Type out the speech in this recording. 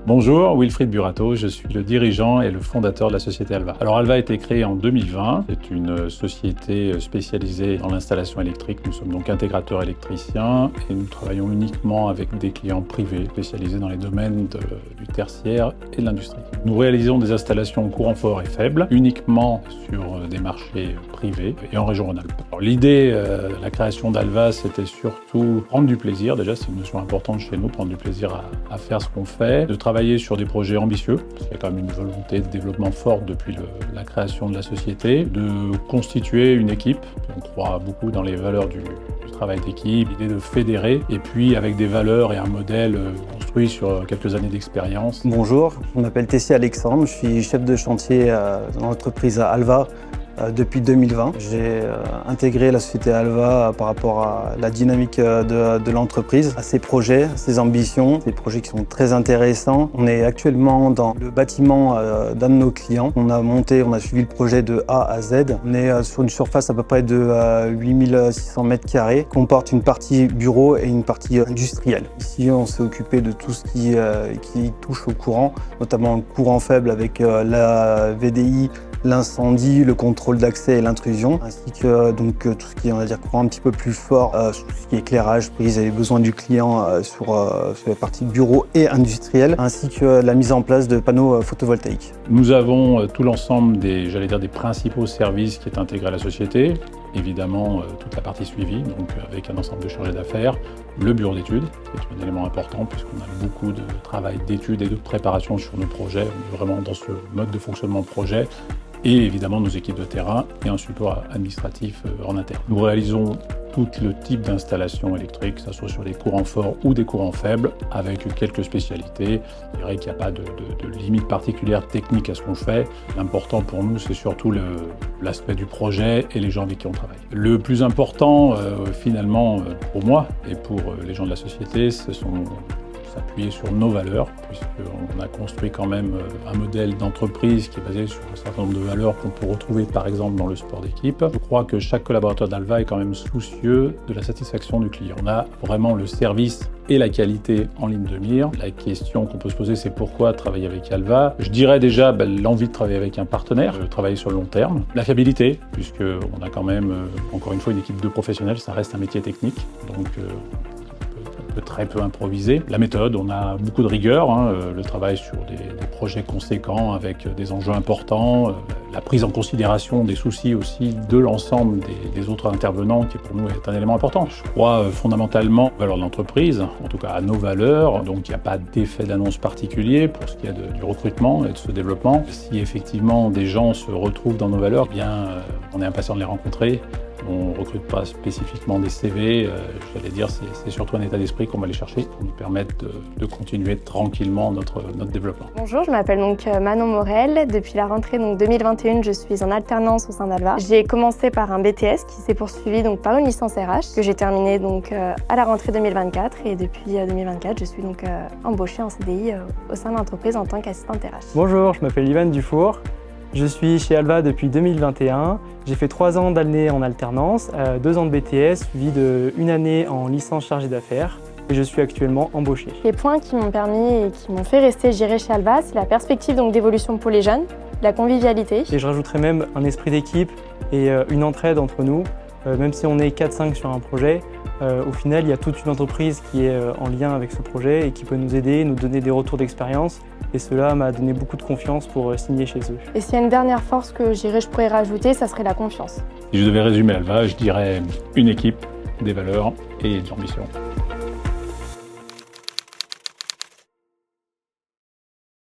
Bonjour, Wilfried Burato, je suis le dirigeant et le fondateur de la société Alva. Alors Alva a été créée en 2020, c'est une société spécialisée dans l'installation électrique. Nous sommes donc intégrateurs électriciens et nous travaillons uniquement avec des clients privés spécialisés dans les domaines du tertiaire et de l'industrie. Nous réalisons des installations courant fort et faible, uniquement sur des marchés privés et en région Rhône-Alpes. La création d'Alva, c'était surtout prendre du plaisir. Déjà, c'est une notion importante chez nous, prendre du plaisir à faire ce qu'on fait, de travailler sur des projets ambitieux, parce qu'il y a quand même une volonté de développement forte depuis la création de la société, de constituer une équipe. On croit beaucoup dans les valeurs du travail d'équipe, l'idée de fédérer, et puis avec des valeurs et un modèle construit sur quelques années d'expérience. Bonjour, je m'appelle Tessier Alexandre, je suis chef de chantier dans l'entreprise Alva depuis 2020. J'ai intégré la société Alva par rapport à la dynamique de l'entreprise, à ses projets, à ses ambitions, des projets qui sont très intéressants. On est actuellement dans le bâtiment d'un de nos clients. On a suivi le projet de A à Z. On est sur une surface à peu près de 8600 m², comporte une partie bureau et une partie industrielle. Ici, on s'est occupé de tout ce qui touche au courant, notamment le courant faible avec la VDI, l'incendie, le contrôle d'accès et l'intrusion, ainsi que tout ce qui est, on va dire, courant un petit peu plus fort, sur tout ce qui est éclairage, prise et les besoins du client sur la partie bureau et industrielle, ainsi que la mise en place de panneaux photovoltaïques. Nous avons tout l'ensemble des principaux services qui est intégré à la société. Évidemment, toute la partie suivie, donc avec un ensemble de chargés d'affaires, le bureau d'études, qui est un élément important puisqu'on a beaucoup de travail d'études et de préparation sur nos projets. On est vraiment dans ce mode de fonctionnement projet. Et évidemment nos équipes de terrain et un support administratif en interne. Nous réalisons tout le type d'installation électrique, que ce soit sur des courants forts ou des courants faibles, avec quelques spécialités. Je dirais qu'il n'y a pas de limite particulière technique à ce qu'on fait. L'important pour nous, c'est surtout l'aspect du projet et les gens avec qui on travaille. Le plus important, finalement, pour moi et pour les gens de la société, ce sont s'appuyer sur nos valeurs, puisqu'on a construit quand même un modèle d'entreprise qui est basé sur un certain nombre de valeurs qu'on peut retrouver par exemple dans le sport d'équipe. Je crois que chaque collaborateur d'Alva est quand même soucieux de la satisfaction du client. On a vraiment le service et la qualité en ligne de mire. La question qu'on peut se poser, c'est pourquoi travailler avec Alva? Je dirais déjà l'envie de travailler avec un partenaire, travailler sur le long terme. La fiabilité, puisqu'on a quand même, encore une fois, une équipe de professionnels, ça reste un métier technique, donc très peu improvisé. La méthode, on a beaucoup de rigueur, le travail sur des projets conséquents avec des enjeux importants, la prise en considération des soucis aussi de l'ensemble des autres intervenants qui pour nous est un élément important. Je crois fondamentalement aux valeurs de l'entreprise, en tout cas à nos valeurs, donc il n'y a pas d'effet d'annonce particulier pour ce qui est du recrutement et de ce développement. Si effectivement des gens se retrouvent dans nos valeurs, on est impatient de les rencontrer. On ne recrute pas spécifiquement des CV, j'allais dire c'est surtout un état d'esprit qu'on va aller chercher pour nous permettre de continuer tranquillement notre développement. Bonjour, je m'appelle donc Manon Morel. Depuis la rentrée 2021, je suis en alternance au sein d'Alva. J'ai commencé par un BTS qui s'est poursuivi par une licence RH que j'ai terminée à la rentrée 2024 et depuis 2024, je suis embauchée en CDI au sein de l'entreprise en tant qu'assistante RH. Bonjour, je m'appelle Ivan Dufour. Je suis chez Alva depuis 2021. J'ai fait 3 ans d'année en alternance, 2 ans de BTS, suivi d'1 année en licence chargée d'affaires. Et je suis actuellement embauché. Les points qui m'ont permis et qui m'ont fait rester chez Alva, c'est la perspective d'évolution pour les jeunes, la convivialité. Et je rajouterais même un esprit d'équipe et une entraide entre nous. Même si on est 4-5 sur un projet, au final, il y a toute une entreprise qui est en lien avec ce projet et qui peut nous aider, nous donner des retours d'expérience. Et cela m'a donné beaucoup de confiance pour signer chez eux. Et s'il y a une dernière force que je pourrais rajouter, ça serait la confiance. Si je devais résumer Alva, je dirais une équipe, des valeurs et de l'ambition.